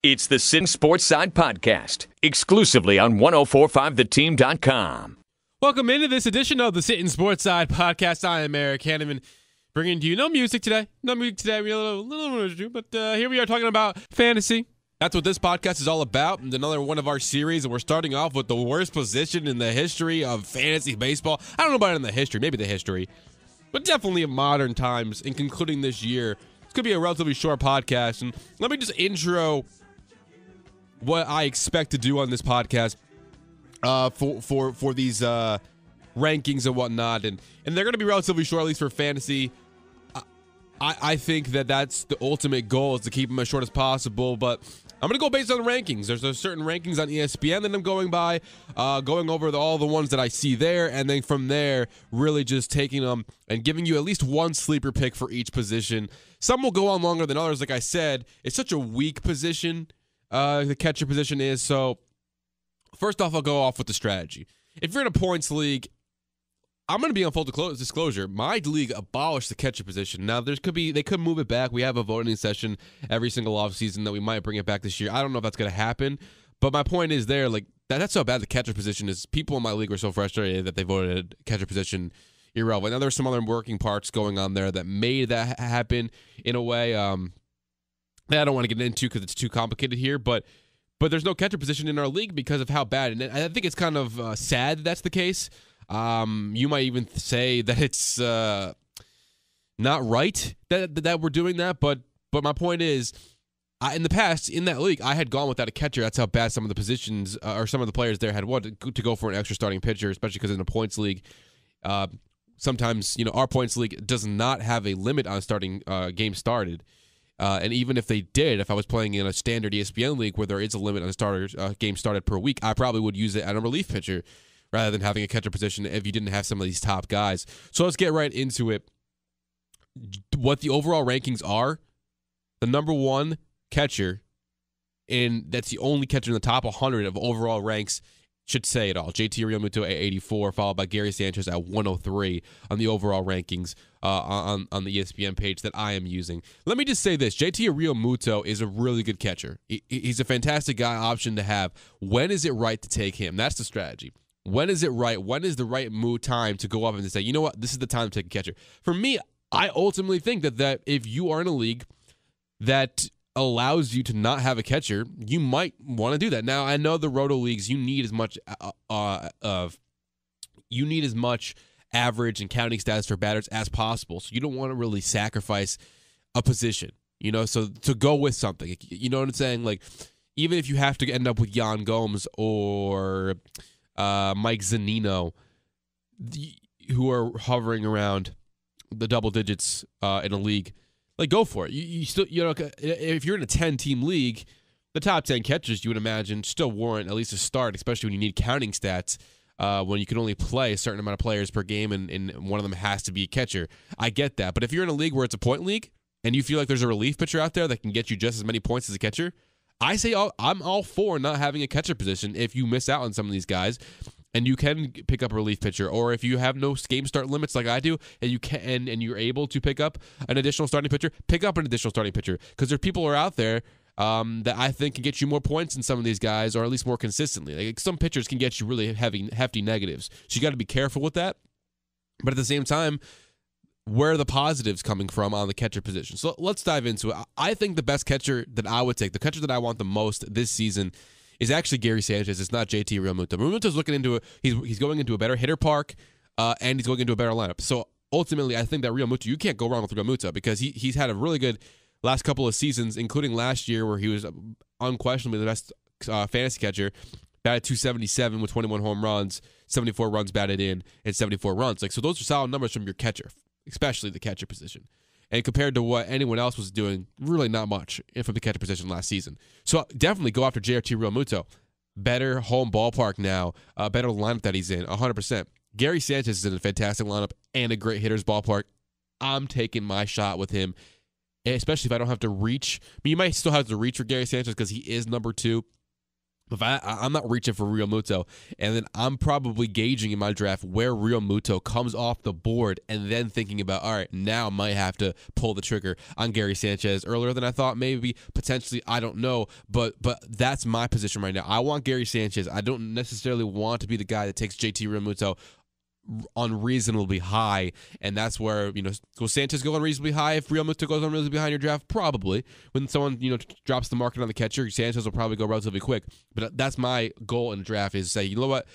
It's the Sittin Sportside podcast, exclusively on 1045theteam.com. Welcome into this edition of the Sittin Sportside podcast. I am Eric Hanneman, bringing to you no music today. We have a little to do, but here we are talking about fantasy. That's what this podcast is all about, and another one of our series, and we're starting off with the worst position in the history of fantasy baseball. I don't know about in the history, maybe the history, but definitely in modern times, and concluding this year. It's going to be a relatively short podcast, and let me just intro what I expect to do on this podcast for these rankings and whatnot, and they're going to be relatively short, at least for fantasy. I think that's the ultimate goal, is to keep them as short as possible, but I'm going to go based on the rankings. There's a certain rankings on ESPN that I'm going by, going over all the ones that I see there, and then from there, really just taking them and giving you at least one sleeper pick for each position. Some will go on longer than others. Like I said, it's such a weak position, the catcher position is. So first off, I'll go off with the strategy. If you're in a points league, I'm going to be on full disclosure. My league abolished the catcher position. Now, they could move it back. We have a voting session every single offseason that we might bring it back this year. I don't know if that's going to happen, but my point is there, like that's how bad the catcher position is. People in my league were so frustrated that they voted catcher position irrelevant. Now, there's some other working parts going on there that made that happen in a way that I don't want to get into because it's too complicated here, but there's no catcher position in our league because of how bad. And I think it's kind of sad that's the case. You might even say that it's not right that we're doing that, but my point is, in the past, in that league, I had gone without a catcher. That's how bad some of the positions or some of the players there had wanted to go for an extra starting pitcher, especially because in a points league, sometimes, our points league does not have a limit on starting games started. And even if they did, if I was playing in a standard ESPN league where there is a limit on starters game started per week, I probably would use it at a relief pitcher rather than having a catcher position if you didn't have some of these top guys. So let's get right into it. What the overall rankings are, the number one catcher, and that's the only catcher in the top 100 of overall ranks, should say it all. JT Realmuto at 84, followed by Gary Sanchez at 103 on the overall rankings on the ESPN page that I am using. Let me just say this. JT Realmuto is a really good catcher. He's a fantastic guy option to have. When is it right to take him? That's the strategy. When is it right? When is the right time to go up and to say, you know what, this is the time to take a catcher? For me, I ultimately think that if you are in a league that allows you to not have a catcher, you might want to do that. Now, I know the roto leagues, you need as much average and counting stats for batters as possible. So you don't want to really sacrifice a position, so to go with something. You know what I'm saying? Like, even if you have to end up with Yan Gomes or Mike Zunino, who are hovering around the double digits in a league, like, go for it. You still, if you're in a 10-team league, the top 10 catchers, you would imagine, still warrant at least a start, especially when you need counting stats, when you can only play a certain amount of players per game, and one of them has to be a catcher. I get that. But if you're in a league where it's a point league, and you feel like there's a relief pitcher out there that can get you just as many points as a catcher, I say I'm all for not having a catcher position if you miss out on some of these guys. And you can pick up a relief pitcher, or if you have no game start limits like I do, and you can, and you're able to pick up an additional starting pitcher, pick up an additional starting pitcher, because there are people who are out there that I think can get you more points than some of these guys, or at least more consistently. Like, some pitchers can get you really hefty negatives, so you got to be careful with that. But at the same time, where are the positives coming from on the catcher position? So let's dive into it. I think the best catcher that I would take, the catcher that I want the most this season, is actually Gary Sanchez. It's not JT Realmuto. Realmuto's looking into it. He's going into a better hitter park, and he's going into a better lineup. So ultimately, I think that Realmuto, you can't go wrong with Realmuto because he's had a really good last couple of seasons, including last year where he was unquestionably the best fantasy catcher. Batted 277 with 21 home runs, 74 runs batted in, and 74 runs. So those are solid numbers from your catcher, especially the catcher position. And compared to what anyone else was doing, really not much from the catcher position last season. So definitely go after JT Realmuto. Better home ballpark now, better lineup that he's in, 100%. Gary Sanchez is in a fantastic lineup and a great hitter's ballpark. I'm taking my shot with him, especially if I don't have to reach. I mean, you might still have to reach for Gary Sanchez because he is number 2. If I'm not reaching for Real Muto, and then I'm probably gauging in my draft where Real Muto comes off the board and then thinking about, all right, now I might have to pull the trigger on Gary Sanchez earlier than I thought, maybe, potentially, I don't know, but that's my position right now. I want Gary Sanchez. I don't necessarily want to be the guy that takes JT Real Muto unreasonably high, and that's where, will Sanchez go unreasonably high if Real Muto goes unreasonably high in your draft? Probably. When someone, drops the market on the catcher, Sanchez will probably go relatively quick, but that's my goal in the draft, is to say, you know what,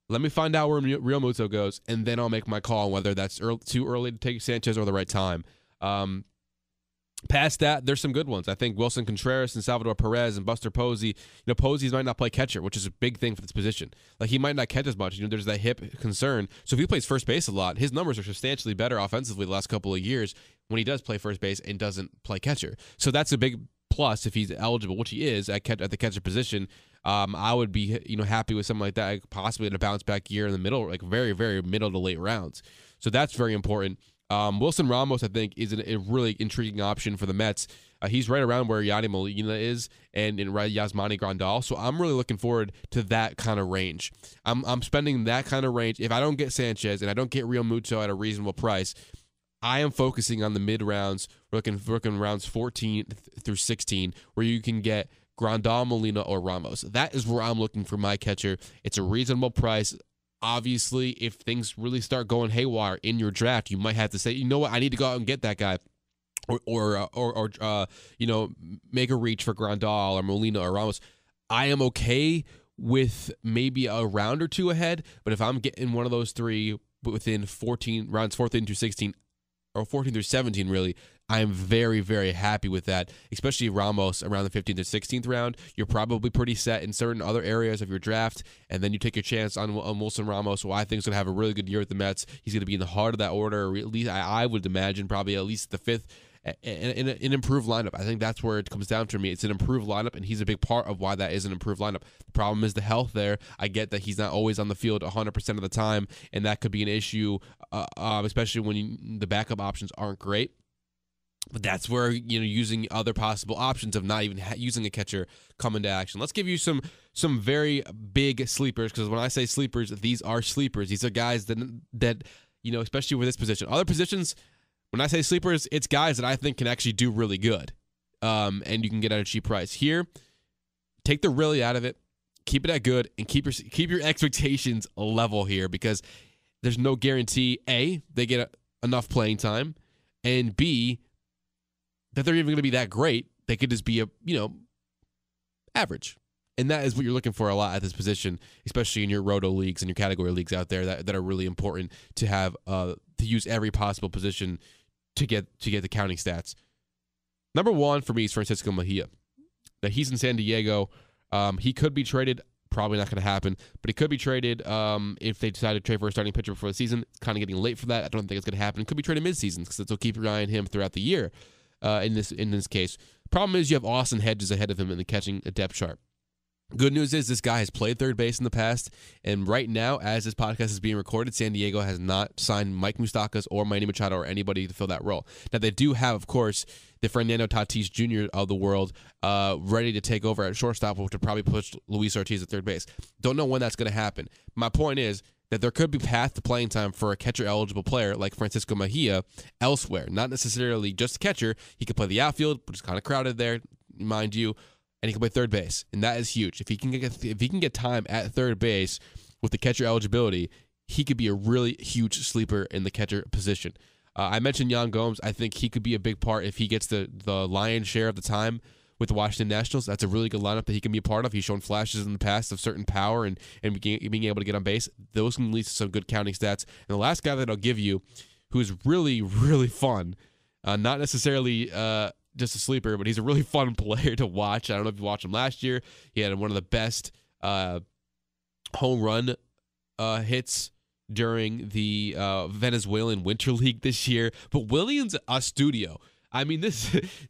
let me find out where Real Muto goes, and then I'll make my call on whether that's too early to take Sanchez or the right time. Past that, there's some good ones. I think Wilson Contreras and Salvador Perez and Buster Posey. Posey might not play catcher, which is a big thing for this position. Like, he might not catch as much. There's that hip concern. So if he plays first base a lot, his numbers are substantially better offensively the last couple of years when he does play first base and doesn't play catcher. So that's a big plus if he's eligible, which he is at the catcher position. I would be happy with something like that, possibly in a bounce back year in the middle, like very, very middle to late rounds. So that's very important. Wilson Ramos, I think, is a really intriguing option for the Mets. He's right around where Yadi Molina is and in Yasmani Grandal. So I'm really looking forward to that kind of range. I'm spending that kind of range. If I don't get Sanchez and I don't get Real Muto at a reasonable price, I am focusing on the mid rounds, looking rounds 14 through 16, where you can get Grandal, Molina, or Ramos. That is where I'm looking for my catcher. It's a reasonable price. Obviously, if things really start going haywire in your draft, you might have to say, you know what, I need to go out and get that guy, or make a reach for Grandal or Molina or Ramos. I am okay with maybe a round or two ahead, but if I'm getting one of those three within 14 rounds, 14 through 16, or 14 through 17, really, I am very, very happy with that, especially Ramos around the 15th or 16th round. You're probably pretty set in certain other areas of your draft, and then you take your chance on Wilson Ramos, who I think is going to have a really good year with the Mets. He's going to be in the heart of that order, or at least I would imagine probably at least the fifth, in an improved lineup. I think that's where it comes down to me. It's an improved lineup, and he's a big part of why that is an improved lineup. The problem is the health there. I get that he's not always on the field 100% of the time, and that could be an issue, especially when the backup options aren't great. But that's where, using other possible options of not even using a catcher come into action. Let's give you some very big sleepers, because when I say sleepers, these are sleepers. These are guys that especially with this position. Other positions, when I say sleepers, it's guys that I think can actually do really good, and you can get at a cheap price. Here, take the really out of it, keep it at good, and keep your expectations level here, because there's no guarantee, A, they get enough playing time, and B, that they're even going to be that great. They could just be average. And that is what you're looking for a lot at this position, especially in your roto leagues and your category leagues out there that are really important to have, to use every possible position to get the counting stats. Number one for me is Francisco Mejia. Now, he's in San Diego. He could be traded. Probably not going to happen, but he could be traded if they decide to trade for a starting pitcher before the season. It's kind of getting late for that. I don't think it's going to happen. It could be traded mid-season, so keep your eye on him throughout the year. In this case, problem is you have Austin Hedges ahead of him in the catching depth chart. Good news is this guy has played third base in the past, and right now, as this podcast is being recorded, San Diego has not signed Mike Moustakas or Manny Machado or anybody to fill that role. Now, they do have, of course, the Fernando Tatis Jr. of the world ready to take over at shortstop, which would probably push Luis Ortiz at third base. Don't know when that's going to happen. My point is that there could be path to playing time for a catcher-eligible player like Francisco Mejia elsewhere. Not necessarily just a catcher. He could play the outfield, which is kind of crowded there, mind you, and he can play third base, and that is huge. If he can get time at third base with the catcher eligibility, he could be a really huge sleeper in the catcher position. I mentioned Yan Gomes. I think he could be a big part if he gets the lion's share of the time with the Washington Nationals. That's a really good lineup that he can be a part of. He's shown flashes in the past of certain power and being able to get on base. Those can lead to some good counting stats. And the last guy that I'll give you, who is really, really fun, not necessarily just a sleeper, but he's a really fun player to watch. I don't know if you watched him last year. He had one of the best home run hits during the Venezuelan Winter League this year. But Williams Astudillo, I mean,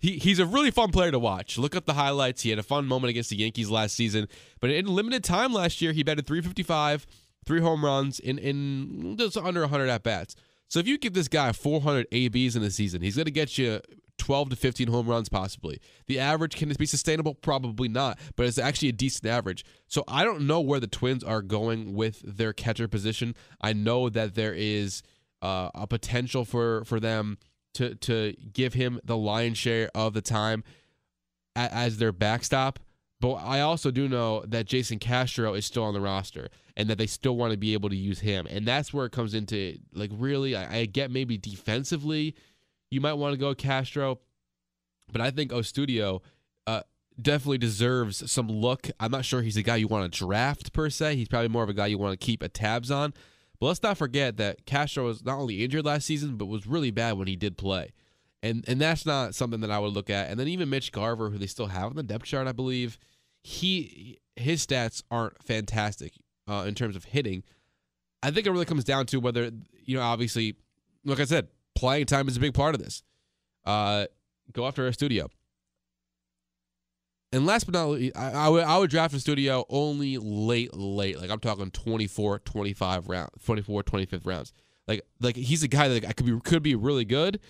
he's a really fun player to watch. Look up the highlights. He had a fun moment against the Yankees last season. But in limited time last year, he batted .355, 3 home runs in just under 100 at-bats. So if you give this guy 400 ABs in the season, he's going to get you 12 to 15 home runs possibly. The average, can this be sustainable? Probably not, but it's actually a decent average. So I don't know where the Twins are going with their catcher position. I know that there is a potential for them to give him the lion's share of the time as their backstop. But I also do know that Jason Castro is still on the roster and that they still want to be able to use him. And that's where it comes into, like, really, I get maybe defensively you might want to go Castro, but I think Ostudio definitely deserves some look. I'm not sure he's a guy you want to draft per se. He's probably more of a guy you want to keep a tabs on. But let's not forget that Castro was not only injured last season, but was really bad when he did play. And that's not something that I would look at. And then even Mitch Garver, who they still have on the depth chart, I believe, his stats aren't fantastic in terms of hitting. I think it really comes down to whether, obviously, like I said, playing time is a big part of this. Go after a studio. And last but not least, I would draft a studio only late. Like I'm talking 24, 25 rounds, 24, 25th rounds. Like he's a guy that could be really good.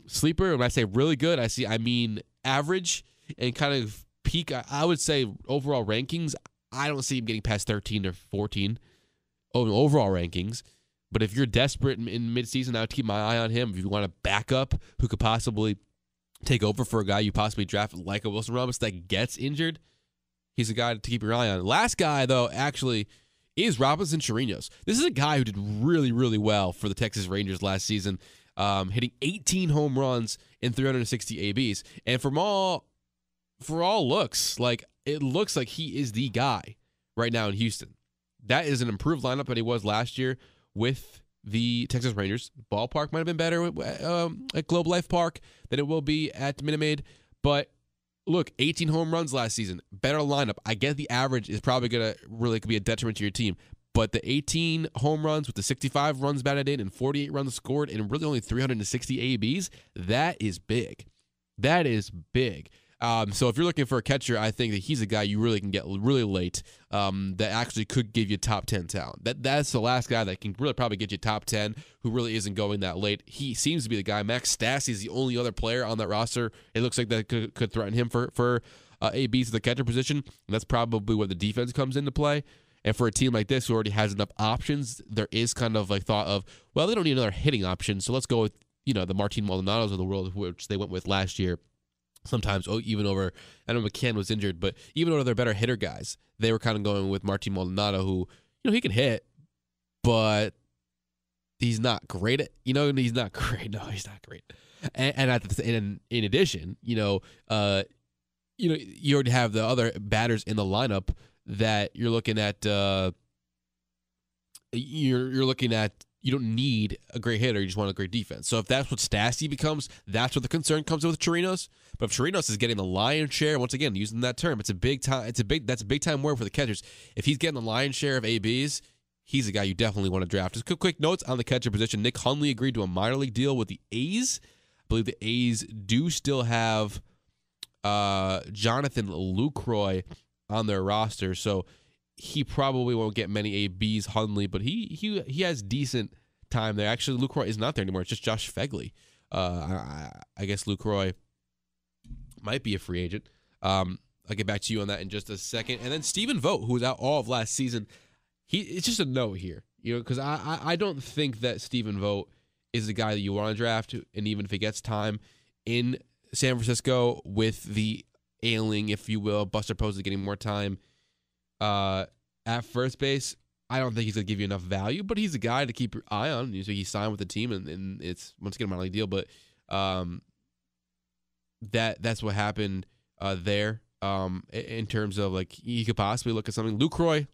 Sleeper, when I say really good, I mean average and kind of peak. I would say overall rankings, I don't see him getting past 13 or 14 overall rankings. But if you're desperate in midseason, I would keep my eye on him. If you want a backup who could possibly take over for a guy you possibly draft like a Wilson Ramos that gets injured, he's a guy to keep your eye on. Last guy, though, actually is Robinson Chirinos. This is a guy who did really, really well for the Texas Rangers last season, hitting 18 home runs in 360 ABs. And for all looks, like it looks like he is the guy right now in Houston. That is an improved lineup than he was last year with the Texas Rangers. Ballpark might have been better at Globe Life Park than it will be at Minute Maid. But look, 18 home runs last season. Better lineup. I get the average is probably going to really could be a detriment to your team. But the 18 home runs with the 65 runs batted in and 48 runs scored and really only 360 ABs, that is big. That is big. So if you're looking for a catcher, I think that he's a guy you really can get really late that actually could give you top 10 talent. That's the last guy that can really probably get you top 10 who really isn't going that late. He seems to be the guy. Max Stassi is the only other player on that roster. It looks like that could threaten him for ABs at the catcher position. And that's probably where the defense comes into play. And for a team like this who already has enough options, there is kind of like thought of, well, they don't need another hitting option, so let's go with the Martin Maldonados of the world, which they went with last year. Sometimes even over, I know McCann was injured, but even over their better hitter guys, they were kind of going with Martin Maldonado, who, he can hit, but he's not great at, he's not great. No, he's not great. And in addition, you already have the other batters in the lineup that you're looking at. You're looking at. You don't need a great hitter. You just want a great defense. So if that's what Stassi becomes, that's what the concern comes with Chirinos. But if Chirinos is getting the lion's share, once again, using that term, that's a big time word for the catchers. If he's getting the lion's share of ABs, he's a guy you definitely want to draft. Just quick notes on the catcher position. Nick Hundley agreed to a minor league deal with the A's. I believe the A's do still have Jonathan Lucroy on their roster. So he probably won't get many ABs, Hundley, but he has decent time there. Actually, Lucroy is not there anymore. It's just Josh Fegley. I guess Lucroy might be a free agent. I'll get back to you on that in just a second. And then Stephen Vogt, who was out all of last season, it's just a no here, because I don't think that Stephen Vogt is the guy that you want to draft, and even if he gets time in San Francisco with the ailing, if you will, Buster Posey getting more time at first base, I don't think he's going to give you enough value, but he's a guy to keep your eye on. So he signed with the team, and it's, once again, a minor league deal, but that's what happened there in terms of, like, you could possibly look at something. Lucroy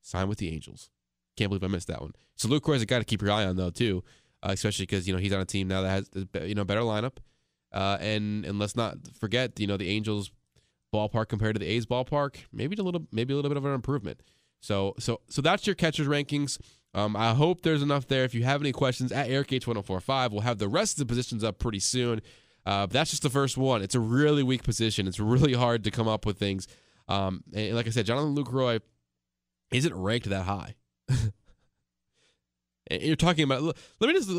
signed with the Angels. Can't believe I missed that one. So Lucroy is a guy to keep your eye on, though, too, especially because, he's on a team now that has, better lineup. And let's not forget, the Angels ballpark compared to the A's ballpark, maybe a little bit of an improvement. So that's your catchers rankings. I hope there's enough there. If you have any questions, at AirK1045, we'll have the rest of the positions up pretty soon. But that's just the first one. It's a really weak position. It's really hard to come up with things. And like I said, Jonathan Lucroy isn't ranked that high. And you're talking about. Let me just.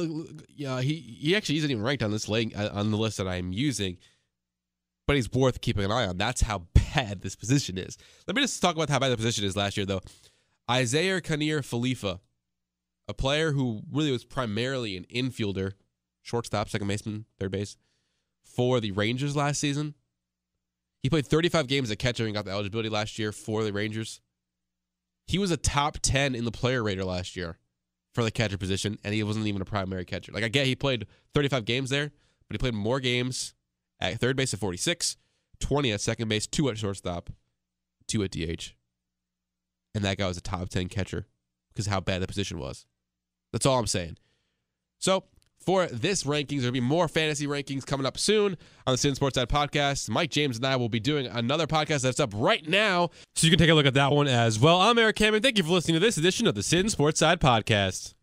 He actually isn't even ranked on this on the list that I'm using, but he's worth keeping an eye on. That's how bad this position is. Let me just talk about how bad the position is last year, though. Isaiah Kanir Khalifa, a player who really was primarily an infielder, shortstop, second baseman, third base, for the Rangers last season. He played 35 games at catcher and got the eligibility last year for the Rangers. He was a top 10 in the player rater last year for the catcher position, and he wasn't even a primary catcher. Like, I get he played 35 games there, but he played more games at third base at 46, 20 at second base, 2 at shortstop, 2 at DH. And that guy was a top 10 catcher because of how bad the position was. That's all I'm saying. So, for this rankings, there'll be more fantasy rankings coming up soon on the Sittin Sportside podcast. Mike James and I will be doing another podcast that's up right now, so you can take a look at that one as well. I'm Eric Hammond. Thank you for listening to this edition of the Sittin Sportside podcast.